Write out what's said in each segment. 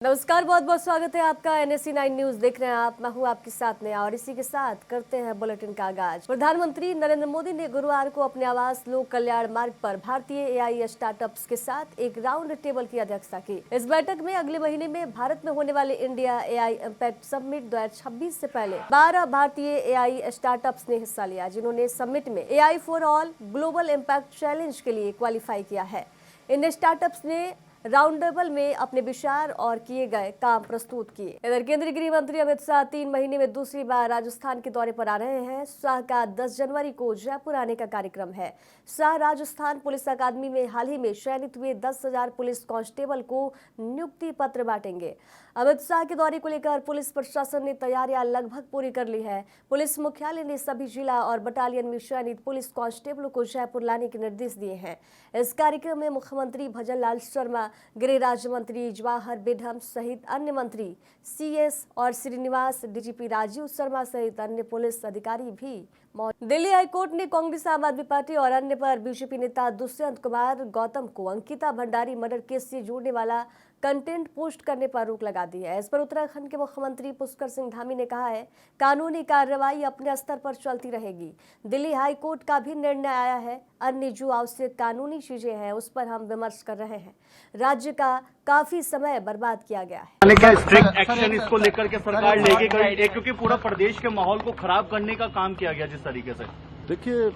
नमस्कार, बहुत बहुत स्वागत है आपका। NSC 9 न्यूज देख रहे हैं आप। मैं हूं आपके साथ नया और इसी के साथ करते हैं बुलेटिन का आगाज। प्रधानमंत्री नरेंद्र मोदी ने गुरुवार को अपने आवास लोक कल्याण मार्ग पर भारतीय AI स्टार्टअप्स के साथ एक राउंड टेबल की अध्यक्षता की। इस बैठक में अगले महीने में भारत में होने वाले इंडिया AI इम्पैक्ट समिट 2026 से पहले 12 भारतीय AI स्टार्टअप्स ने हिस्सा लिया, जिन्होंने समिट में AI for all global impact challenge के लिए क्वालिफाई किया है। इन स्टार्टअप्स ने राउंड टेबल में अपने विचार और किए गए काम प्रस्तुत किए। इधर केंद्रीय गृह मंत्री अमित शाह 3 महीने में दूसरी बार राजस्थान के दौरे पर आ रहे हैं। शाह का 10 जनवरी को जयपुर आने का कार्यक्रम है। शाह राजस्थान पुलिस अकादमी में हाल ही में चयनित हुए 10,000 पुलिस कांस्टेबल को नियुक्ति पत्र बांटेंगे। अमित शाह के दौरे को लेकर पुलिस प्रशासन ने तैयारियां लगभग पूरी कर ली है। पुलिस मुख्यालय ने सभी जिला और बटालियन में चयनित पुलिस कांस्टेबलों को जयपुर लाने के निर्देश दिए हैं। इस कार्यक्रम में मुख्यमंत्री भजन लाल शर्मा, गृह राज्य मंत्री जवाहर बेढम सहित अन्य मंत्री CS और श्रीनिवास, DGP राजीव शर्मा सहित अन्य पुलिस अधिकारी भी मौजूद। दिल्ली हाईकोर्ट ने कांग्रेस, आम आदमी पार्टी और अन्य पर BJP नेता दुष्यंत कुमार गौतम को अंकिता भंडारी मर्डर केस से जोड़ने वाला कंटेंट पोस्ट करने पर रोक लगा दी है। इस पर उत्तराखंड के मुख्यमंत्री पुष्कर सिंह धामी ने कहा है, कानूनी कार्रवाई अपने स्तर पर चलती रहेगी। दिल्ली हाई कोर्ट का भी निर्णय आया है। अन्य जो आवश्यक कानूनी चीजें हैं उस पर हम विमर्श कर रहे हैं। राज्य का काफी समय बर्बाद किया गया है। क्या स्ट्रिक्ट एक्शन इसको लेकर के सरकार लेगी, क्योंकि पूरा प्रदेश के माहौल को खराब करने का काम किया गया जिस तरीके से? देखिए,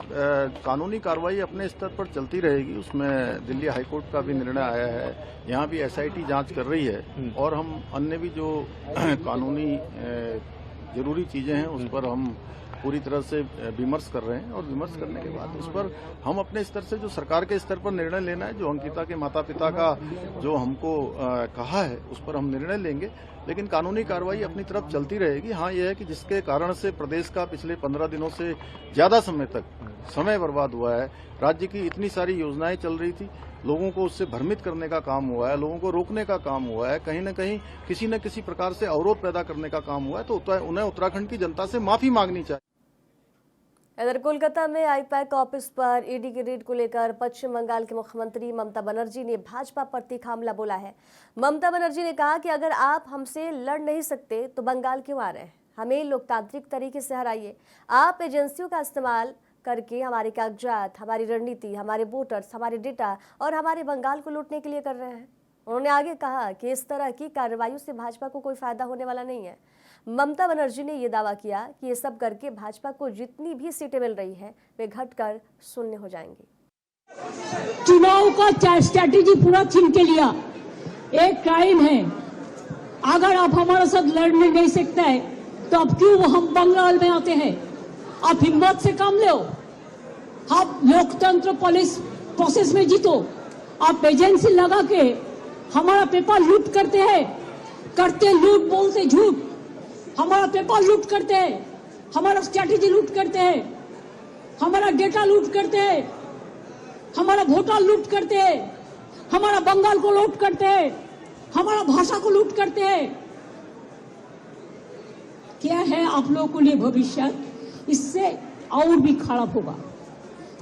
कानूनी कार्रवाई अपने स्तर पर चलती रहेगी। उसमें दिल्ली हाईकोर्ट का भी निर्णय आया है। यहाँ भी SIT जांच कर रही है और हम अन्य भी जो कानूनी जरूरी चीजें हैं उस पर हम पूरी तरह से विमर्श कर रहे हैं और विमर्श करने के बाद उस पर हम अपने स्तर से जो सरकार के स्तर पर निर्णय लेना है, जो अंकिता के माता पिता का जो हमको कहा है उस पर हम निर्णय लेंगे। लेकिन कानूनी कार्रवाई अपनी तरफ चलती रहेगी। हाँ, यह है कि जिसके कारण से प्रदेश का पिछले 15 दिनों से ज्यादा समय तक समय बर्बाद हुआ है। राज्य की इतनी सारी योजनाएं चल रही थी, लोगों को उससे भ्रमित करने का काम हुआ है, लोगों को रोकने का काम हुआ है, कहीं न कहीं किसी न किसी प्रकार से अवरोध पैदा करने का काम हुआ है। तो उन्हें उत्तराखंड की जनता से माफी मांगनी चाहिए। इधर कोलकाता में IPAC ऑफिस पर ED के रेड को लेकर पश्चिम बंगाल के मुख्यमंत्री ममता बनर्जी ने भाजपा पर तीखा हमला बोला है। ममता बनर्जी ने कहा कि अगर आप हमसे लड़ नहीं सकते तो बंगाल क्यों आ रहे हैं? हमें लोकतांत्रिक तरीके से हराइए। आप एजेंसियों का इस्तेमाल करके हमारे कागजात, हमारी रणनीति, हमारे वोटर्स, हमारे डेटा और हमारे बंगाल को लूटने के लिए कर रहे हैं। उन्होंने आगे कहा कि इस तरह की कार्रवाइयों से भाजपा को कोई फायदा होने वाला नहीं है। ममता बनर्जी ने यह दावा किया कि ये सब करके भाजपा को जितनी भी सीटें मिल रही हैं वे घटकर शून्य हो जाएंगी। चुनाव का स्ट्रैटेजी पूरा छीन के लिया, एक क्राइम है। अगर आप हमारे साथ लड़ने नहीं सकते हैं तो अब क्यों हम बंगाल में आते हैं? आप हिम्मत से काम लो। आप लोकतंत्र पुलिस प्रोसेस में जीतो। आप एजेंसी लगा के हमारा पेपर लूट करते हैं, करते लूट, बोलते झूठ। हमारा पेपर लूट करते हैं, हमारा स्ट्रैटेजी लूट करते हैं, हमारा डेटा लूट करते हैं, हमारा वोटर लूट करते हैं, हमारा बंगाल को लूट करते हैं, हमारा भाषा को लूट करते हैं। क्या है आप लोगों के लिए भविष्य? इससे और भी खराब होगा।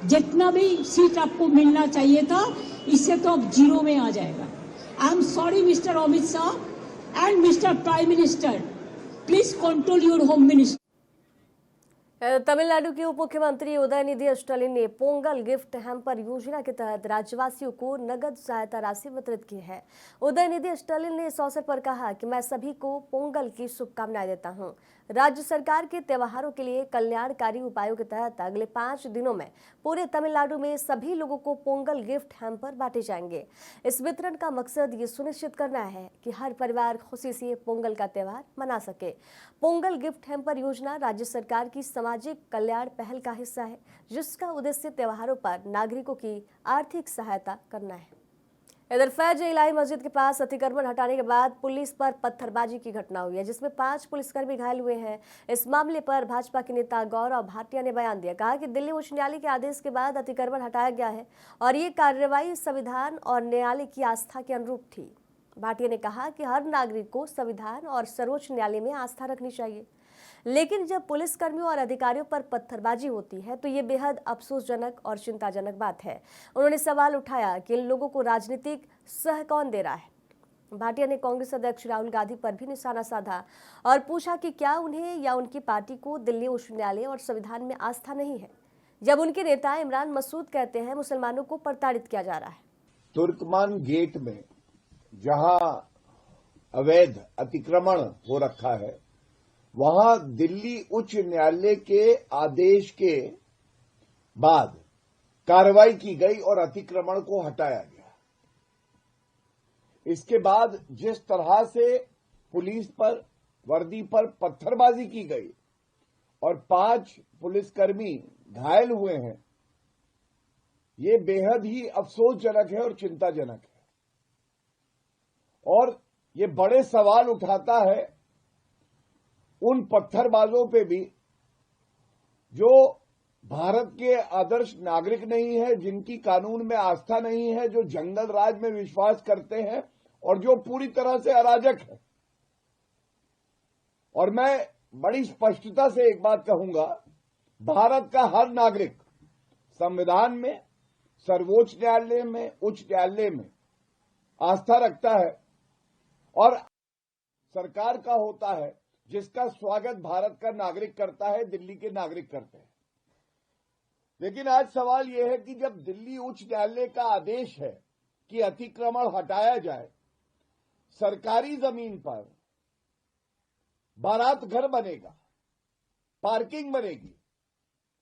जितना भी सीट आपको मिलना चाहिए था, इससे तो अब जीरो में आ जाएगा। I am sorry mister Amit Shah and mister prime minister, please control your home minister. Tamil Nadu के उप मुख्यमंत्री उदयनिधि स्टालिन ने पोंगल गिफ्ट हैम्पर योजना के तहत राज्यवासियों को नगद सहायता राशि वितरित की है। उदयनिधि स्टालिन ने इस अवसर पर कहा कि मैं सभी को पोंगल की शुभकामनाएं देता हूं। राज्य सरकार के त्योहारों के लिए कल्याणकारी उपायों के तहत अगले 5 दिनों में पूरे तमिलनाडु में सभी लोगों को पोंगल गिफ्ट हैम्पर बांटे जाएंगे। इस वितरण का मकसद ये सुनिश्चित करना है कि हर परिवार खुशी से पोंगल का त्योहार मना सके। पोंगल गिफ्ट हैम्पर योजना राज्य सरकार की सामाजिक कल्याण पहल का हिस्सा है, जिसका उद्देश्य त्योहारों पर नागरिकों की आर्थिक सहायता करना है। इधर फैज इलाही मस्जिद के पास अतिक्रमण हटाने के बाद पुलिस पर पत्थरबाजी की घटना हुई है, जिसमें 5 पुलिसकर्मी घायल हुए हैं। इस मामले पर भाजपा के नेता गौरव भाटिया ने बयान दिया। कहा कि दिल्ली उच्च न्यायालय के आदेश के बाद अतिक्रमण हटाया गया है और ये कार्रवाई संविधान और न्यायालय की आस्था के अनुरूप थी। भाटिया ने कहा कि हर नागरिक को संविधान और सर्वोच्च न्यायालय में आस्था रखनी चाहिए, लेकिन जब पुलिसकर्मियों और अधिकारियों पर पत्थरबाजी होती है तो ये बेहद अफसोसजनक और चिंताजनक बात है। उन्होंने सवाल उठाया कि इन लोगों को राजनीतिक सह कौन दे रहा है। भाटिया ने कांग्रेस अध्यक्ष राहुल गांधी पर भी निशाना साधा और पूछा कि क्या उन्हें या उनकी पार्टी को दिल्ली उच्च न्यायालय और संविधान में आस्था नहीं है, जब उनके नेता इमरान मसूद कहते हैं मुसलमानों को प्रताड़ित किया जा रहा है। तुर्कमान गेट में जहां अवैध अतिक्रमण हो रखा है, वहां दिल्ली उच्च न्यायालय के आदेश के बाद कार्रवाई की गई और अतिक्रमण को हटाया गया। इसके बाद जिस तरह से पुलिस पर, वर्दी पर पत्थरबाजी की गई और 5 पुलिसकर्मी घायल हुए हैं, ये बेहद ही अफसोसजनक है और चिंताजनक है। और ये बड़े सवाल उठाता है उन पत्थरबाजों पे भी जो भारत के आदर्श नागरिक नहीं है, जिनकी कानून में आस्था नहीं है, जो जंगल राज में विश्वास करते हैं और जो पूरी तरह से अराजक है। और मैं बड़ी स्पष्टता से एक बात कहूंगा, भारत का हर नागरिक संविधान में, सर्वोच्च न्यायालय में, उच्च न्यायालय में आस्था रखता है और सरकार का होता है जिसका स्वागत भारत का नागरिक करता है, दिल्ली के नागरिक करते हैं। लेकिन आज सवाल यह है कि जब दिल्ली उच्च न्यायालय का आदेश है कि अतिक्रमण हटाया जाए, सरकारी जमीन पर बारात घर बनेगा, पार्किंग बनेगी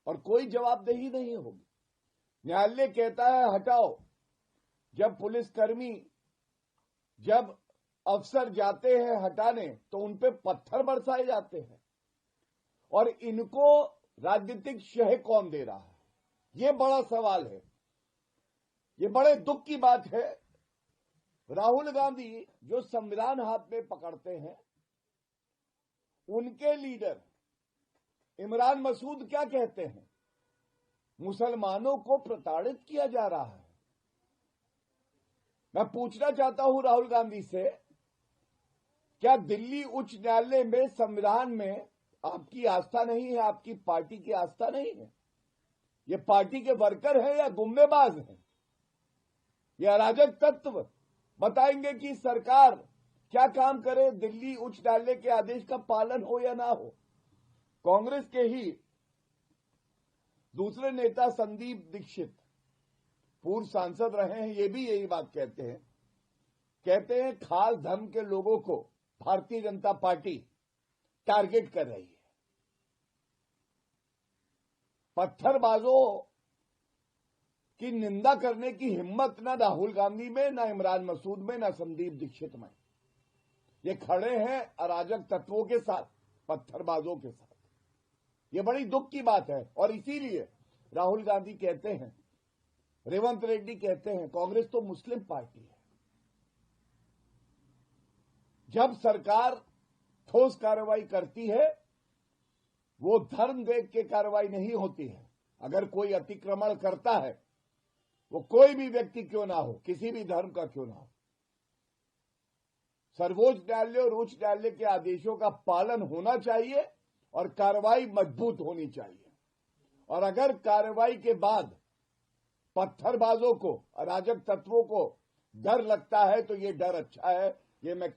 और कोई जवाबदेही नहीं होगी। न्यायालय कहता है हटाओ, जब पुलिसकर्मी, जब अफसर जाते हैं हटाने तो उन पे पत्थर बरसाए जाते हैं। और इनको राजनीतिक शह कौन दे रहा है, ये बड़ा सवाल है। ये बड़े दुख की बात है। राहुल गांधी जो संविधान हाथ में पकड़ते हैं, उनके लीडर इमरान मसूद क्या कहते हैं? मुसलमानों को प्रताड़ित किया जा रहा है। मैं पूछना चाहता हूं राहुल गांधी से, क्या दिल्ली उच्च न्यायालय में, संविधान में आपकी आस्था नहीं है, आपकी पार्टी की आस्था नहीं है? ये पार्टी के वर्कर हैं या गुम्बेबाज हैं? ये अराजक तत्व बताएंगे कि सरकार क्या काम करे, दिल्ली उच्च न्यायालय के आदेश का पालन हो या ना हो। कांग्रेस के ही दूसरे नेता संदीप दीक्षित, पूर्व सांसद रहे हैं, ये भी यही बात कहते हैं खास धर्म के लोगों को भारतीय जनता पार्टी टारगेट कर रही है। पत्थरबाजों की निंदा करने की हिम्मत ना राहुल गांधी में, ना इमरान मसूद में, ना संदीप दीक्षित में। ये खड़े हैं अराजक तत्वों के साथ, पत्थरबाजों के साथ। ये बड़ी दुख की बात है। और इसीलिए राहुल गांधी कहते हैं, रेवंत रेड्डी कहते हैं, कांग्रेस तो मुस्लिम पार्टी है। जब सरकार ठोस कार्रवाई करती है, वो धर्म देख के कार्रवाई नहीं होती है। अगर कोई अतिक्रमण करता है, वो कोई भी व्यक्ति क्यों ना हो, किसी भी धर्म का क्यों ना हो, सर्वोच्च न्यायालय और उच्च न्यायालय के आदेशों का पालन होना चाहिए और कार्रवाई मजबूत होनी चाहिए। और अगर कार्रवाई के बाद पत्थरबाजों को, अराजक तत्वों को डर लगता है तो ये डर अच्छा है। ये मैं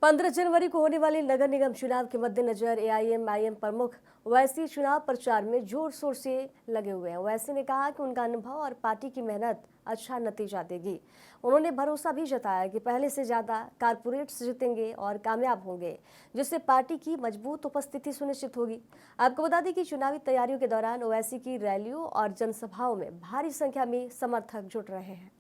15 जनवरी को होने वाले नगर निगम चुनाव के मद्देनजर एआईएमआईएम प्रमुख ओवैसी चुनाव प्रचार में जोर शोर से लगे हुए हैं। ओवैसी ने कहा कि उनका अनुभव और पार्टी की मेहनत अच्छा नतीजा देगी। उन्होंने भरोसा भी जताया कि पहले से ज्यादा कारपोरेट्स जीतेंगे और कामयाब होंगे, जिससे पार्टी की मजबूत उपस्थिति सुनिश्चित होगी। आपको बता दें कि चुनावी तैयारियों के दौरान ओवैसी की रैलियों और जनसभाओं में भारी संख्या में समर्थक जुट रहे हैं।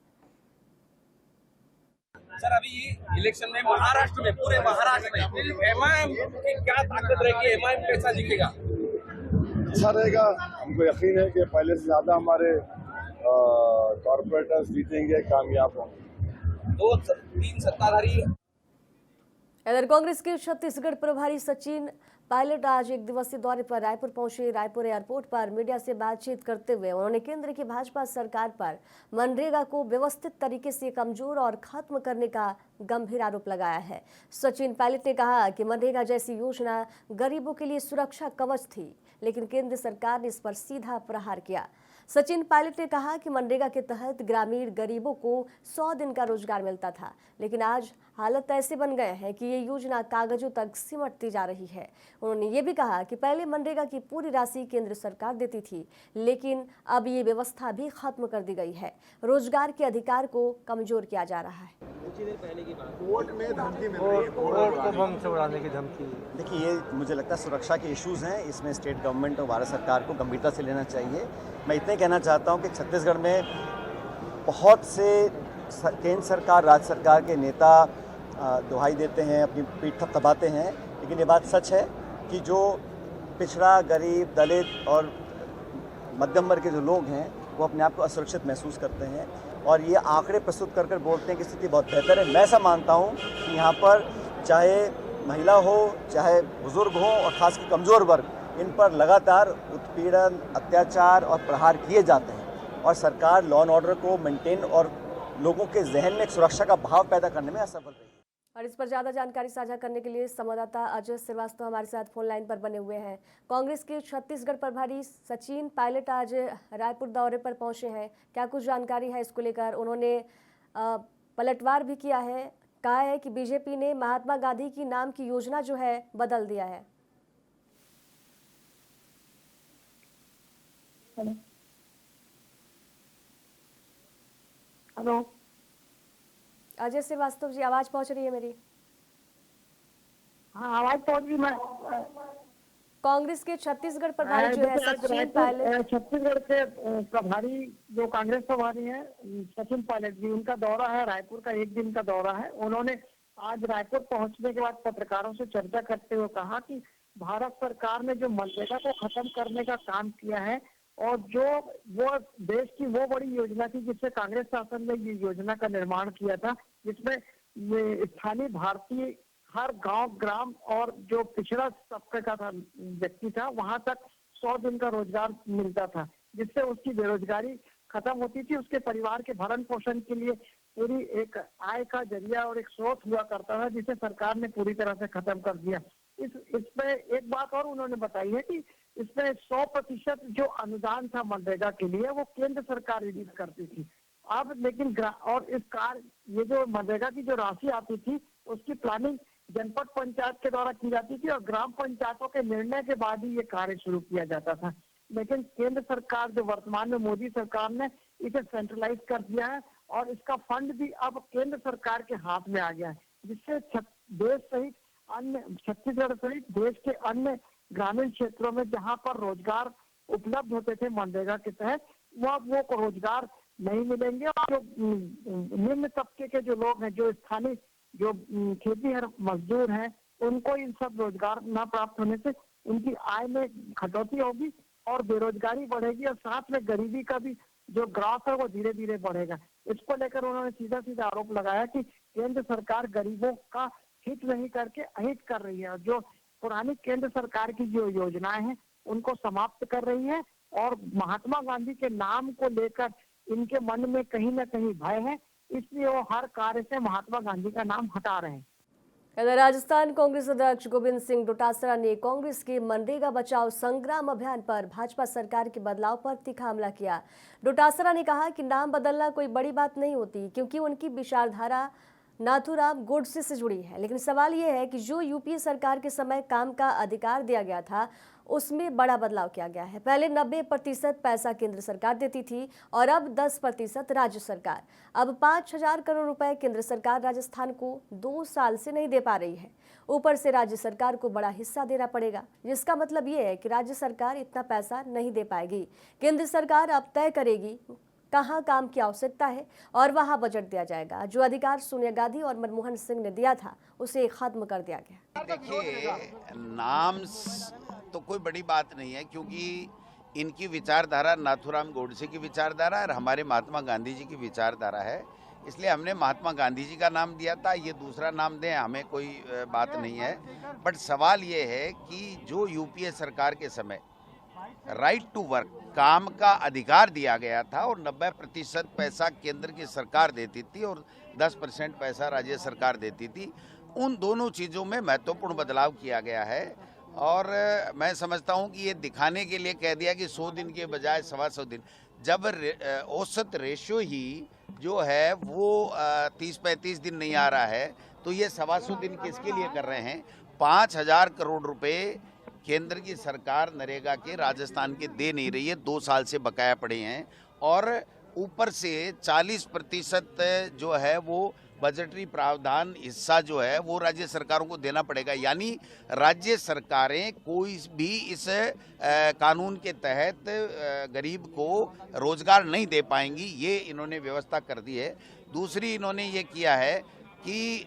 सर, अभी इलेक्शन में महाराष्ट्र में, पूरे महाराष्ट्र में एमआईएम की क्या ताकत रहेगी? एमआईएम कैसा जीतेगा? अच्छा रहेगा। हमको यकीन है कि पहले से ज्यादा हमारे कॉर्पोरेटर्स जीतेंगे, कामयाब होंगे। 2-3 सत्ताधारी। इधर कांग्रेस के छत्तीसगढ़ प्रभारी सचिन पायलट आज एक दिवसीय दौरे पर रायपुर पहुंचे। रायपुर एयरपोर्ट पर मीडिया से बातचीत करते हुए उन्होंने केंद्र की भाजपा सरकार पर मनरेगा को व्यवस्थित तरीके से कमजोर और खत्म करने का गंभीर आरोप लगाया है। सचिन पायलट ने कहा कि मनरेगा जैसी योजना गरीबों के लिए सुरक्षा कवच थी, लेकिन केंद्र सरकार ने इस पर सीधा प्रहार किया। सचिन पायलट ने कहा कि मनरेगा के तहत ग्रामीण गरीबों को 100 दिन का रोजगार मिलता था, लेकिन आज हालत ऐसे बन गए हैं कि ये योजना कागजों तक सिमटती जा रही है। उन्होंने ये भी कहा कि पहले मनरेगा की पूरी राशि केंद्र सरकार देती थी, लेकिन अब ये व्यवस्था भी खत्म कर दी गई है। रोजगार के अधिकार को कमजोर किया जा रहा है। कोर्ट में धमकी मिल रही है, कोर्ट को बम से उड़ाने की धमकी। देखिए, ये मुझे लगता है सुरक्षा के इश्यूज हैं, इसमें स्टेट गवर्नमेंट और भारत सरकार को गंभीरता से लेना चाहिए। मैं इतने कहना चाहता हूँ कि छत्तीसगढ़ में बहुत से केंद्र सरकार, राज्य सरकार के नेता दुहाई देते हैं, अपनी पीठ थपथपाते हैं, लेकिन ये बात सच है कि जो पिछड़ा, गरीब, दलित और मध्यम वर्ग के जो लोग हैं वो अपने आप को असुरक्षित महसूस करते हैं और ये आंकड़े प्रस्तुत कर कर बोलते हैं कि स्थिति बहुत बेहतर है। मैं ऐसा मानता हूँ कि यहाँ पर चाहे महिला हो, चाहे बुजुर्ग हो और खासकर कमज़ोर वर्ग, इन पर लगातार उत्पीड़न, अत्याचार और प्रहार किए जाते हैं और सरकार लॉ एंड ऑर्डर को मेंटेन और लोगों के जहन में एक सुरक्षा का भाव पैदा करने में असफल रही है। और इस पर ज्यादा जानकारी साझा करने के लिए संवाददाता अजय श्रीवास्तव हमारे साथ फोन लाइन पर बने हुए हैं। कांग्रेस के छत्तीसगढ़ प्रभारी सचिन पायलट आज रायपुर दौरे पर पहुंचे हैं, क्या कुछ जानकारी है इसको लेकर? उन्होंने पलटवार भी किया है, कहा है कि बीजेपी ने महात्मा गांधी की नाम की योजना जो है बदल दिया है। हेलो अजय श्रीवास्तव जी, आवाज पहुंच रही है मेरी? हाँ, आवाज पहुंच रही। मैं कांग्रेस के छत्तीसगढ़ प्रभारी जो है सचिन पायलट, छत्तीसगढ़ के प्रभारी जो कांग्रेस प्रभारी हैं सचिन पायलट जी, उनका दौरा है रायपुर का, 1 दिन का दौरा है। उन्होंने आज रायपुर पहुंचने के बाद पत्रकारों से चर्चा करते हुए कहा कि भारत सरकार ने जो मनरेगा को खत्म करने का काम किया है और जो वो देश की वो बड़ी योजना थी जिससे कांग्रेस शासन ने ये योजना का निर्माण किया था, जिसमें स्थानीय भारतीय हर गांव, ग्राम और जो पिछड़ा तबके का था व्यक्ति था, वहां तक 100 दिन का रोजगार मिलता था, जिससे उसकी बेरोजगारी खत्म होती थी। उसके परिवार के भरण पोषण के लिए पूरी एक आय का जरिया और एक स्रोत हुआ करता था, जिसे सरकार ने पूरी तरह से खत्म कर दिया। इसमें एक बात और उन्होंने बताई है कि इसमें 100% जो अनुदान था मनरेगा के लिए वो केंद्र सरकार रिलीज करती थी। अब लेकिन और इस कार्य ये जो मनरेगा की जो राशि आती थी उसकी प्लानिंग जनपद पंचायत के द्वारा की जाती थी और ग्राम पंचायतों के निर्णय के बाद ही ये कार्य शुरू किया जाता था। लेकिन केंद्र सरकार जो वर्तमान में मोदी सरकार ने इसे सेंट्रलाइज कर दिया है और इसका फंड भी अब केंद्र सरकार के हाथ में आ गया है, जिससे देश सहित अन्य छत्तीसगढ़ सहित देश के अन्य ग्रामीण क्षेत्रों में जहां पर रोजगार उपलब्ध होते थे मनरेगा के तहत, वो रोजगार नहीं मिलेंगे और जो निम्न तबके के जो लोग हैं, जो स्थानीय जो खेतीहर मजदूर हैं, उनको इन सब रोजगार न प्राप्त होने से उनकी आय में कटौती होगी और बेरोजगारी बढ़ेगी और साथ में गरीबी का भी जो ग्राफ है वो धीरे धीरे बढ़ेगा। इसको लेकर उन्होंने सीधा सीधा आरोप लगाया कि केंद्र सरकार गरीबों का हित नहीं करके अहित कर रही है और जो पुरानी केंद्र सरकार की जो योजनाएं हैं उनको समाप्त कर रही है और महात्मा गांधी के नाम को लेकर इनके मन में कहीं ना कहीं भय है, इसलिए वो हर कार्य से महात्मा गांधी का नाम हटा रहे हैं। इधर राजस्थान कांग्रेस अध्यक्ष गोविंद सिंह डोटासरा ने कांग्रेस के मनरेगा बचाओ संग्राम अभियान पर भाजपा सरकार के बदलाव पर तीखा हमला किया। डोटासरा ने कहा कि नाम बदलना कोई बड़ी बात नहीं होती, क्योंकि उनकी विचारधारा नाथूराम गोडसे से जुड़ी है। लेकिन सवाल यह है कि जो यूपीए सरकार के समय काम का अधिकार दिया गया था उसमें बड़ा बदलाव किया गया है। पहले 90% पैसा केंद्र सरकार देती थी और अब 10% राज्य सरकार। अब 5,000 करोड़ रुपए केंद्र सरकार राजस्थान को 2 साल से नहीं दे पा रही है। ऊपर से राज्य सरकार को बड़ा हिस्सा देना पड़ेगा, जिसका मतलब ये है कि राज्य सरकार इतना पैसा नहीं दे पाएगी। केंद्र सरकार अब तय करेगी कहाँ काम की आवश्यकता है और वहाँ बजट दिया जाएगा। जो अधिकार सोनिया गांधी और मनमोहन सिंह ने दिया था उसे खत्म कर दिया गया। देखिए, नाम तो कोई बड़ी बात नहीं है, क्योंकि इनकी विचारधारा नाथूराम गोडसे की विचारधारा और हमारे महात्मा गांधी जी की विचारधारा है, इसलिए हमने महात्मा गांधी जी का नाम दिया था। ये दूसरा नाम दें, हमें कोई बात नहीं है। बट सवाल ये है कि जो यूपीए सरकार के समय राइट टू वर्क, काम का अधिकार दिया गया था और 90% पैसा केंद्र की सरकार देती थी और 10% पैसा राज्य सरकार देती थी, उन दोनों चीज़ों में महत्वपूर्ण बदलाव किया गया है। और मैं समझता हूं कि ये दिखाने के लिए कह दिया कि 100 दिन के बजाय 125 दिन, जब औसत रेशियो ही जो है वो 30-35 दिन नहीं आ रहा है, तो ये 125 दिन किसके लिए कर रहे हैं? 5,000 करोड़ रुपए केंद्र की सरकार नरेगा के राजस्थान के दे नहीं रही है, 2 साल से बकाया पड़े हैं, और ऊपर से 40% जो है वो बजटरी प्रावधान हिस्सा जो है वो राज्य सरकारों को देना पड़ेगा। यानी राज्य सरकारें कोई भी इस कानून के तहत गरीब को रोजगार नहीं दे पाएंगी, ये इन्होंने व्यवस्था कर दी है। दूसरी इन्होंने ये किया है कि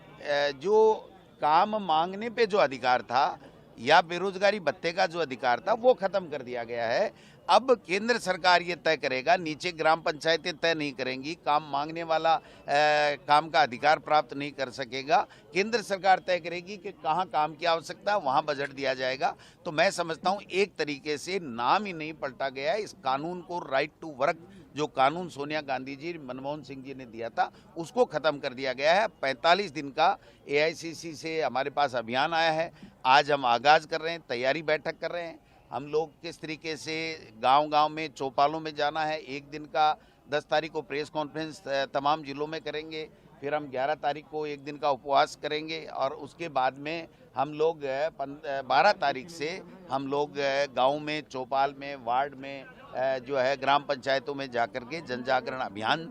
जो काम मांगने पे जो अधिकार था या बेरोजगारी भत्ते का जो अधिकार था वो खत्म कर दिया गया है। अब केंद्र सरकार ये तय करेगा, नीचे ग्राम पंचायतें तय नहीं करेंगी, काम मांगने वाला काम का अधिकार प्राप्त नहीं कर सकेगा। केंद्र सरकार तय करेगी कि कहाँ काम की आवश्यकता, वहाँ बजट दिया जाएगा। तो मैं समझता हूँ एक तरीके से नाम ही नहीं पलटा गया है, इस कानून को राइट टू वर्क जो कानून सोनिया गांधी जी, मनमोहन सिंह जी ने दिया था, उसको खत्म कर दिया गया है। 45 दिन का AICC से हमारे पास अभियान आया है, आज हम आगाज कर रहे हैं, तैयारी बैठक कर रहे हैं। हम लोग किस तरीके से गांव-गांव में चौपालों में जाना है, एक दिन का 10 तारीख को प्रेस कॉन्फ्रेंस तमाम जिलों में करेंगे, फिर हम 11 तारीख को एक दिन का उपवास करेंगे, और उसके बाद में हम लोग 12 तारीख से हम लोग गाँव में, चौपाल में, वार्ड में जो है ग्राम पंचायतों में जाकर के जन जागरण अभियान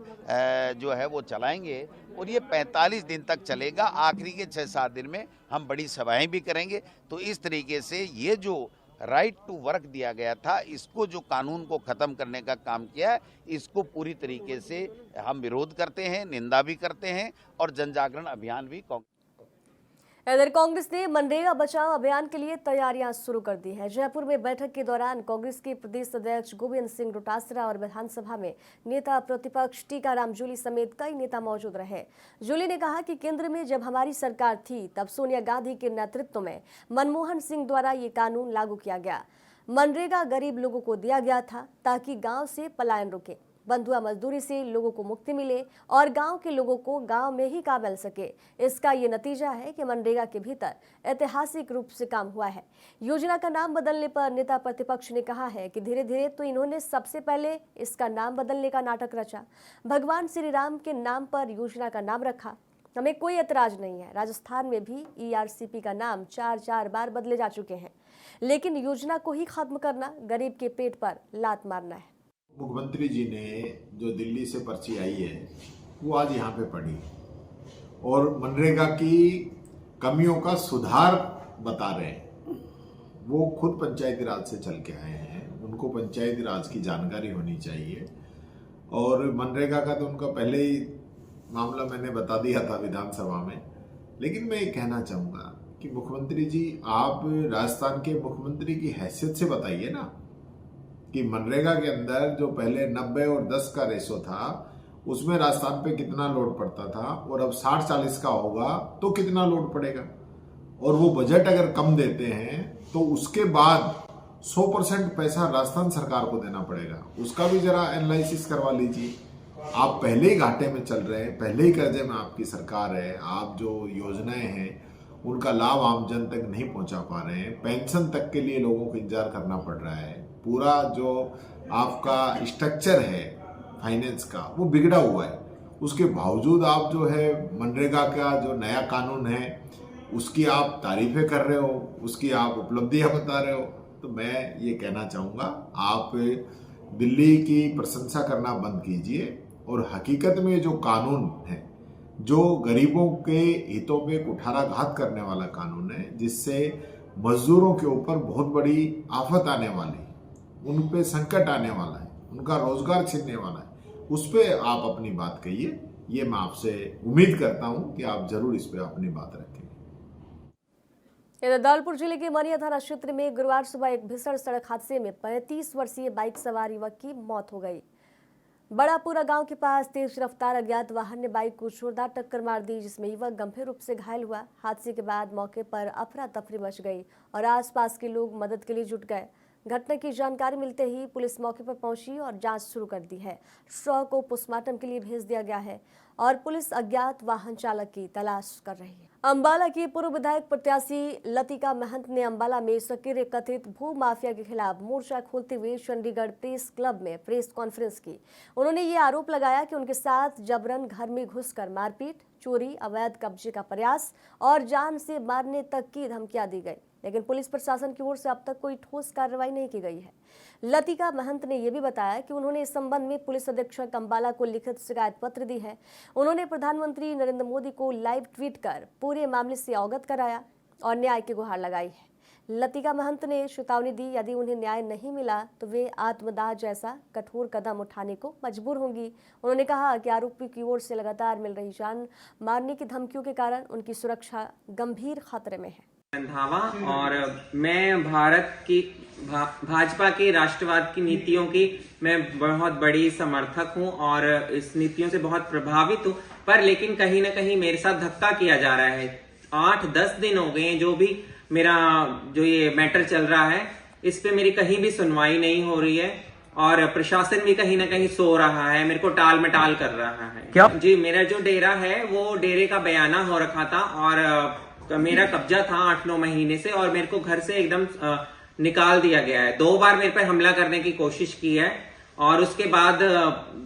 जो है वो चलाएंगे, और ये 45 दिन तक चलेगा। आखिरी के 6-7 दिन में हम बड़ी सभाएं भी करेंगे। तो इस तरीके से ये जो राइट टू वर्क दिया गया था, इसको जो कानून को खत्म करने का काम किया है, इसको पूरी तरीके से हम विरोध करते हैं, निंदा भी करते हैं, और जन जागरण अभियान भी। इधर कांग्रेस ने मनरेगा बचाओ अभियान के लिए तैयारियां शुरू कर दी है। जयपुर में बैठक के दौरान कांग्रेस के प्रदेश अध्यक्ष गोविंद सिंह डोटासरा और विधानसभा में नेता प्रतिपक्ष टीकाराम जूली समेत कई नेता मौजूद रहे। जूली ने कहा कि केंद्र में जब हमारी सरकार थी तब सोनिया गांधी के नेतृत्व में मनमोहन सिंह द्वारा ये कानून लागू किया गया। मनरेगा गरीब लोगों को दिया गया था ताकि गाँव से पलायन रुके, बंधुआ मजदूरी से लोगों को मुक्ति मिले और गांव के लोगों को गांव में ही काम मिल सके। इसका ये नतीजा है कि मनरेगा के भीतर ऐतिहासिक रूप से काम हुआ है। योजना का नाम बदलने पर नेता प्रतिपक्ष ने कहा है कि धीरे धीरे तो इन्होंने सबसे पहले इसका नाम बदलने का नाटक रचा। भगवान श्री राम के नाम पर योजना का नाम रखा, हमें कोई एतराज नहीं है। राजस्थान में भी ERCP का नाम 4 बार बदले जा चुके हैं, लेकिन योजना को ही खत्म करना गरीब के पेट पर लात मारना है। मुख्यमंत्री जी ने जो दिल्ली से पर्ची आई है वो आज यहाँ पे पढ़ी और मनरेगा की कमियों का सुधार बता रहे हैं। वो खुद पंचायती राज से चल के आए हैं, उनको पंचायती राज की जानकारी होनी चाहिए। और मनरेगा का तो उनका पहले ही मामला मैंने बता दिया था विधानसभा में। लेकिन मैं ये कहना चाहूँगा कि मुख्यमंत्री जी, आप राजस्थान के मुख्यमंत्री की हैसियत से बताइए ना कि मनरेगा के अंदर जो पहले 90 और 10 का रेशो था उसमें राजस्थान पे कितना लोड पड़ता था, और अब 60-40 का होगा तो कितना लोड पड़ेगा। और वो बजट अगर कम देते हैं तो उसके बाद 100% पैसा राजस्थान सरकार को देना पड़ेगा। उसका भी जरा एनालिसिस करवा लीजिए। आप पहले ही घाटे में चल रहे हैं, पहले ही कर्जे में आपकी सरकार है, आप जो योजनाएं हैं उनका लाभ आम जन तक नहीं पहुंचा पा रहे हैं। पेंशन तक के लिए लोगों को इंतजार करना पड़ रहा है। पूरा जो आपका स्ट्रक्चर है फाइनेंस का वो बिगड़ा हुआ है। उसके बावजूद आप जो है मनरेगा का जो नया कानून है उसकी आप तारीफें कर रहे हो, उसकी आप उपलब्धियां बता रहे हो। तो मैं ये कहना चाहूँगा, आप दिल्ली की प्रशंसा करना बंद कीजिए और हकीकत में जो कानून है, जो गरीबों के हितों पे कुठाराघात करने वाला कानून है, जिससे मजदूरों के ऊपर बहुत बड़ी आफत आने वाली, उन पे संकट आने वाला है, उनका रोजगार छीनने वाला है, उस पर आप अपनी बात कहिए। ये मैं आपसे उम्मीद करता हूं कि आप जरूर इस पे अपनी बात रखें। इधर धौलपुर जिले के मनिया थाना क्षेत्र में गुरुवार सुबह एक भीषण सड़क हादसे में 35 वर्षीय बाइक सवार युवक की मौत हो गई। बड़ापुरा गांव के पास तेज रफ्तार अज्ञात वाहन ने बाइक को जोरदार टक्कर मार दी, जिसमें युवक गंभीर रूप से घायल हुआ। हादसे के बाद मौके पर अफरा तफरी मच गई और आसपास के लोग मदद के लिए जुट गए। घटना की जानकारी मिलते ही पुलिस मौके पर पहुंची और जांच शुरू कर दी है। शव को पोस्टमार्टम के लिए भेज दिया गया है और पुलिस अज्ञात वाहन चालक की तलाश कर रही है। अंबाला की पूर्व विधायक प्रत्याशी लतिका महंत ने अंबाला में सक्रिय कथित भू माफिया के खिलाफ मोर्चा खोलते हुए चंडीगढ़ प्रेस क्लब में प्रेस कॉन्फ्रेंस की। उन्होंने ये आरोप लगाया कि उनके साथ जबरन घर में घुसकर मारपीट, चोरी, अवैध कब्जे का प्रयास और जान से मारने तक की धमकियां दी गई, लेकिन पुलिस प्रशासन की ओर से अब तक कोई ठोस कार्रवाई नहीं की गई है। लतिका महंत ने यह भी बताया कि उन्होंने इस संबंध में पुलिस अधीक्षक अंबाला को लिखित शिकायत पत्र दी है। उन्होंने प्रधानमंत्री नरेंद्र मोदी को लाइव ट्वीट कर पूरे मामले से अवगत कराया और न्याय की गुहार लगाई है। लतिका महंत ने चेतावनी दी, यदि उन्हें न्याय नहीं मिला तो वे आत्मदाह जैसा कठोर कदम उठाने को मजबूर होंगी। उन्होंने कहा कि आरोपी की ओर से लगातार मिल रही जान मारने की धमकियों के कारण उनकी सुरक्षा गंभीर खतरे में है। रंधावा और मैं भाजपा की राष्ट्रवाद की नीतियों की मैं बहुत बड़ी समर्थक हूं और इस नीतियों से बहुत प्रभावित हूं, पर लेकिन कहीं ना कहीं मेरे साथ धक्का किया जा रहा है। 8-10 दिन हो गए जो भी मेरा जो ये मैटर चल रहा है, इस पे मेरी कहीं भी सुनवाई नहीं हो रही है और प्रशासन भी कहीं ना कहीं सो रहा है, मेरे को टाल मटाल कर रहा है। क्या जी, मेरा जो डेरा है वो डेरे का बयाना हो रखा था और मेरा कब्जा था 8-9 महीने से और मेरे को घर से एकदम निकाल दिया गया है। 2 बार मेरे पे हमला करने की कोशिश की है और उसके बाद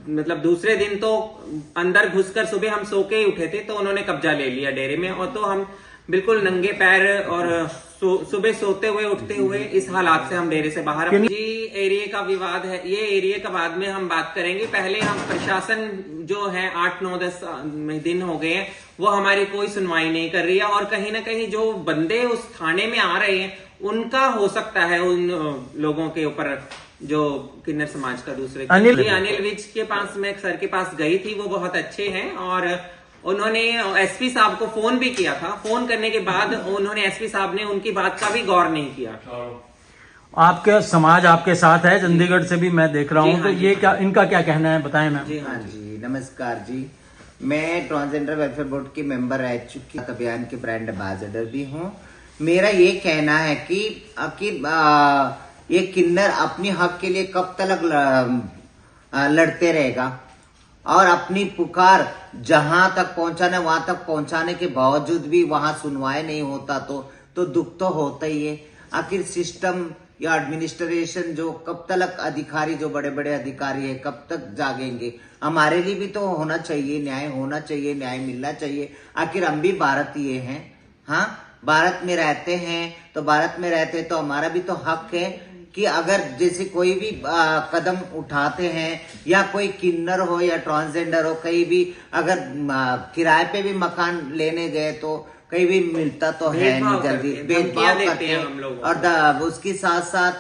मतलब दूसरे दिन तो अंदर घुसकर, सुबह हम सो के ही उठे थे तो उन्होंने कब्जा ले लिया डेरे में, और तो हम बिल्कुल नंगे पैर और सुबह सोते हुए उठते हुए इस हालात से हम डेरे से बाहर। जी, एरिया का विवाद है, ये एरिया का बाद में हम बात करेंगे। पहले हम प्रशासन जो है 8-9-10 दिन हो गए हैं, वो हमारी कोई सुनवाई नहीं कर रही है और कहीं ना कहीं जो बंदे उस थाने में आ रहे हैं उनका हो सकता है उन लोगों के ऊपर जो किन्नर समाज का दूसरे अनिल विज के पास मैं सर के पास गई थी, वो बहुत अच्छे हैं और उन्होंने एसपी साहब को फोन भी किया था। फोन करने के बाद उन्होंने एसपी साहब ने उनकी बात का भी गौर नहीं किया। आपका समाज आपके साथ है, चंडीगढ़ से भी मैं देख रहा हूँ, तो ये क्या इनका क्या कहना है, बताएं मैम। जी हाँ जी, नमस्कार जी। मैं ट्रांसजेंडर वेलफेयर बोर्ड की मेंबर रह चुकी, अभियान के ब्रांड एम्बेसडर भी हूँ। मेरा ये कहना है कि ये किन्नर अपनी हक के लिए कब तक लड़ते रहेगा और अपनी पुकार जहां तक पहुंचाना वहां तक पहुंचाने के बावजूद भी वहां सुनवाई नहीं होता तो दुख तो होता ही है। आखिर सिस्टम या एडमिनिस्ट्रेशन जो कब तक अधिकारी, जो बड़े बड़े अधिकारी है, कब तक जागेंगे। हमारे लिए भी तो होना चाहिए, न्याय होना चाहिए, न्याय मिलना चाहिए। आखिर हम भी भारतीय हैं, हाँ, भारत में रहते हैं, तो भारत में रहते तो हमारा भी तो हक है कि अगर जैसे कोई भी कदम उठाते हैं या कोई किन्नर हो या ट्रांसजेंडर हो, कहीं भी अगर किराए पे भी मकान लेने गए तो कहीं भी मिलता तो है नहीं, जल्दी भेदभाव करते हैं। और उसके साथ साथ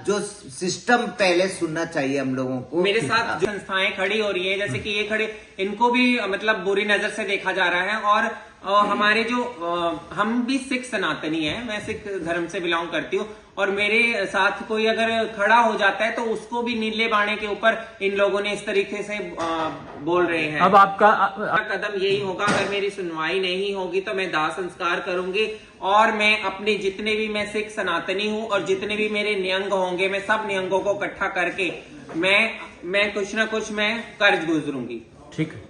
जो सिस्टम पहले सुनना चाहिए हम लोगों को। मेरे साथ जो संस्थाएं खड़ी हो रही है, जैसे कि ये खड़े, इनको भी मतलब बुरी नजर से देखा जा रहा है और हमारे जो हम भी सिख सनातनी है, मैं सिख धर्म से बिलोंग करती हूँ और मेरे साथ कोई अगर खड़ा हो जाता है तो उसको भी नीले बाणे के ऊपर इन लोगों ने इस तरीके से बोल रहे हैं। अब आपका कदम यही होगा, अगर मेरी सुनवाई नहीं होगी तो मैं दाह संस्कार करूंगी और मैं अपने जितने भी, मैं सिख सनातनी हूँ और जितने भी मेरे नियंग होंगे, मैं सब नियंगों को इकट्ठा करके मैं कुछ ना कुछ मैं कर्ज गुजरूंगी। ठीक है।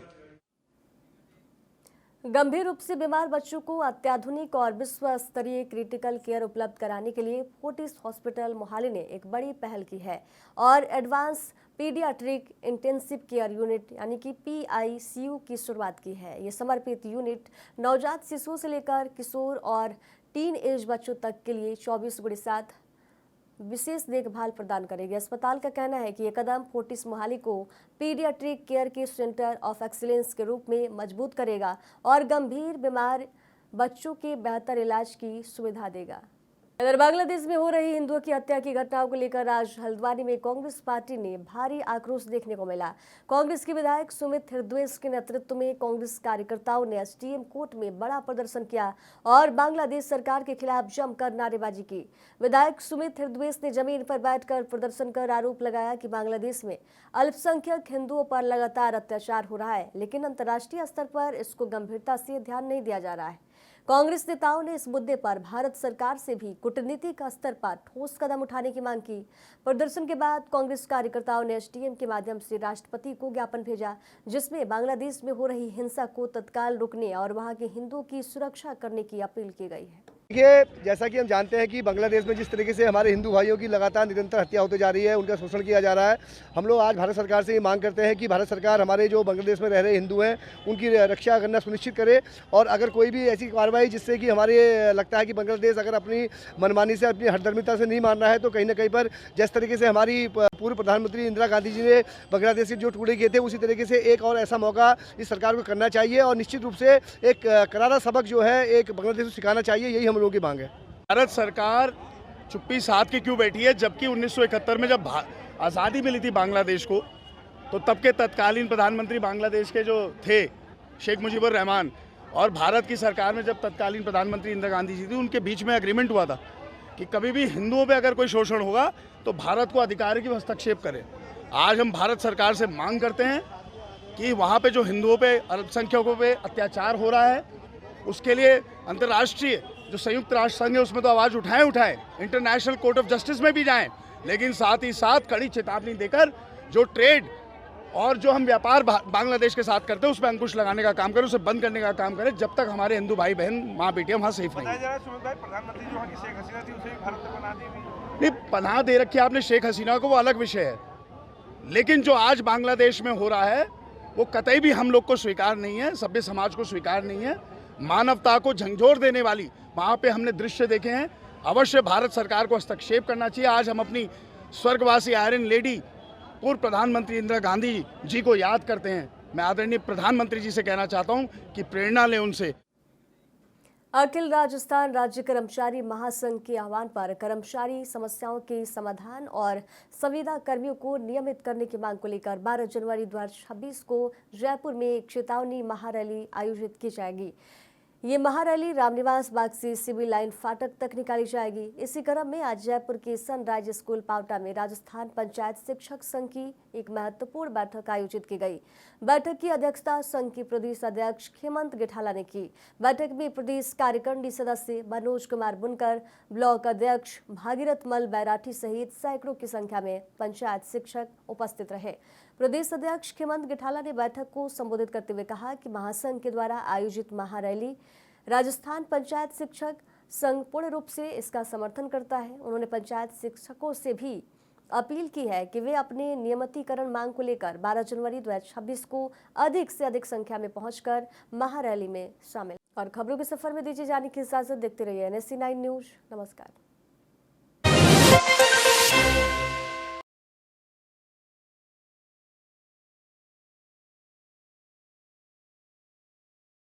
गंभीर रूप से बीमार बच्चों को अत्याधुनिक और विश्व स्तरीय क्रिटिकल केयर उपलब्ध कराने के लिए फोर्टिस हॉस्पिटल मोहाली ने एक बड़ी पहल की है और advance paediatric intensive care unit यानी कि PICU की शुरुआत की है। ये समर्पित यूनिट नवजात शिशुओं से लेकर किशोर और टीन एज बच्चों तक के लिए 24/7 विशेष देखभाल प्रदान करेगी। अस्पताल का कहना है कि ये कदम फोर्टिस मोहाली को पीडियाट्रिक केयर के सेंटर ऑफ एक्सीलेंस के रूप में मजबूत करेगा और गंभीर बीमार बच्चों के बेहतर इलाज की सुविधा देगा। इधर बांग्लादेश में हो रही हिंदुओं की हत्या की घटनाओं को लेकर आज हल्द्वानी में कांग्रेस पार्टी ने भारी आक्रोश देखने को मिला। कांग्रेस के विधायक सुमित हृदवेश के नेतृत्व में कांग्रेस कार्यकर्ताओं ने STM कोर्ट में बड़ा प्रदर्शन किया और बांग्लादेश सरकार के खिलाफ जमकर नारेबाजी की। विधायक सुमित हृदवेश ने जमीन पर बैठकर प्रदर्शन कर आरोप लगाया कि बांग्लादेश में अल्पसंख्यक हिंदुओं पर लगातार अत्याचार हो रहा है, लेकिन अंतर्राष्ट्रीय स्तर पर इसको गंभीरता से ध्यान नहीं दिया जा रहा है। कांग्रेस नेताओं ने इस मुद्दे पर भारत सरकार से भी कूटनीतिक स्तर पर ठोस कदम उठाने की मांग की। प्रदर्शन के बाद कांग्रेस कार्यकर्ताओं ने एसडीएम के माध्यम से राष्ट्रपति को ज्ञापन भेजा, जिसमें बांग्लादेश में हो रही हिंसा को तत्काल रोकने और वहां के हिंदुओं की सुरक्षा करने की अपील की गई है। देखिए, जैसा कि हम जानते हैं कि बांग्लादेश में जिस तरीके से हमारे हिंदू भाइयों की लगातार निरंतर हत्या होती जा रही है, उनका शोषण किया जा रहा है, हम लोग आज भारत सरकार से ये मांग करते हैं कि भारत सरकार हमारे जो बांग्लादेश में रह रहे हिंदू हैं उनकी रक्षा करना सुनिश्चित करे। और अगर कोई भी ऐसी कार्रवाई जिससे कि हमारे लगता है कि बांग्लादेश अगर अपनी मनमानी से, अपनी हठधर्मिता से नहीं मान रहा है, तो कहीं ना कहीं पर जिस तरीके से हमारी पूर्व प्रधानमंत्री इंदिरा गांधी जी ने बांग्लादेश के जो टुकड़े किए थे, उसी तरीके से एक और ऐसा मौका इस सरकार को करना चाहिए और निश्चित रूप से एक करारा सबक जो है एक बांग्लादेश को सिखाना चाहिए। यही हम लोगों की मांग है। भारत सरकार चुप्पी साध के क्यों बैठी है, जबकि 1971 में जब आज़ादी मिली थी बांग्लादेश को, तो तब के तत्कालीन प्रधानमंत्री बांग्लादेश के जो थे शेख मुजीबुर रहमान और भारत की सरकार में जब तत्कालीन प्रधानमंत्री इंदिरा गांधी जी थी, उनके बीच में एग्रीमेंट हुआ था कि कभी भी हिंदुओं पे अगर कोई शोषण होगा तो भारत को अधिकार की हस्तक्षेप करे। आज हम भारत सरकार से मांग करते हैं कि वहाँ पे जो हिंदुओं पे, अल्पसंख्यकों पे अत्याचार हो रहा है, उसके लिए अंतर्राष्ट्रीय जो संयुक्त राष्ट्र संघ है उसमें तो आवाज़ उठाएं, इंटरनेशनल कोर्ट ऑफ जस्टिस में भी जाएं, लेकिन साथ ही साथ कड़ी चेतावनी देकर जो ट्रेड और जो हम व्यापार बांग्लादेश के साथ करते हैं उसमें अंकुश लगाने का काम करें, उसे बंद करने का काम करें, जब तक हमारे हिंदू भाई बहन, माँ बेटियां वहाँ सेफ नहीं। प्रधानमंत्री जो वहाँ की शेख हसीना थी उसे भारत में पनाह दी गई। नहीं, पनाह दे रखी आपने शेख हसीना को, वो अलग विषय है, लेकिन जो आज बांग्लादेश में हो रहा है वो कतई भी हम लोग को स्वीकार नहीं है, सभ्य समाज को स्वीकार नहीं है। मानवता को झंझोर देने वाली वहाँ पे हमने दृश्य देखे हैं। अवश्य भारत सरकार को हस्तक्षेप करना चाहिए। आज हम अपनी स्वर्गवासी आयरन लेडी पूर्व प्रधानमंत्री इंदिरा गांधी जी को याद करते हैं। मैं आदरणीय प्रधानमंत्री जी से कहना चाहता हूं कि प्रेरणा लें उनसे। अखिल राजस्थान राज्य कर्मचारी महासंघ के आह्वान पर कर्मचारी समस्याओं के समाधान और संविदा कर्मियों को नियमित करने की मांग को लेकर 12 जनवरी 2026 को जयपुर में एक चेतावनी महारैली आयोजित की जाएगी। ये महारैली रामनिवास बाग से सिविल लाइन फाटक तक निकाली जाएगी। इसी क्रम में आज जयपुर के सनराइज स्कूल पावटा में राजस्थान पंचायत शिक्षक संघ की एक महत्वपूर्ण बैठक आयोजित की गई। बैठक की अध्यक्षता संघ के प्रदेश अध्यक्ष हेमंत गिठाला ने की। बैठक में प्रदेश कार्यकारिणी सदस्य मनोज कुमार बुनकर, ब्लॉक अध्यक्ष भागीरथ मल बैराठी सहित सैकड़ों की संख्या में पंचायत शिक्षक उपस्थित रहे। प्रदेश अध्यक्ष हेमंत गिठाला ने बैठक को संबोधित करते हुए कहा कि महासंघ के द्वारा आयोजित महारैली राजस्थान पंचायत शिक्षक संघ पूर्ण रूप से इसका समर्थन करता है। उन्होंने पंचायत शिक्षकों से भी अपील की है कि वे अपने नियमितीकरण मांग को लेकर 12 जनवरी 2026 को अधिक से अधिक संख्या में पहुंचकर महारैली में शामिल। और खबरों के सफर में दीजिए जाने की इजाजत। देखते रहिए NSC 9 न्यूज। नमस्कार।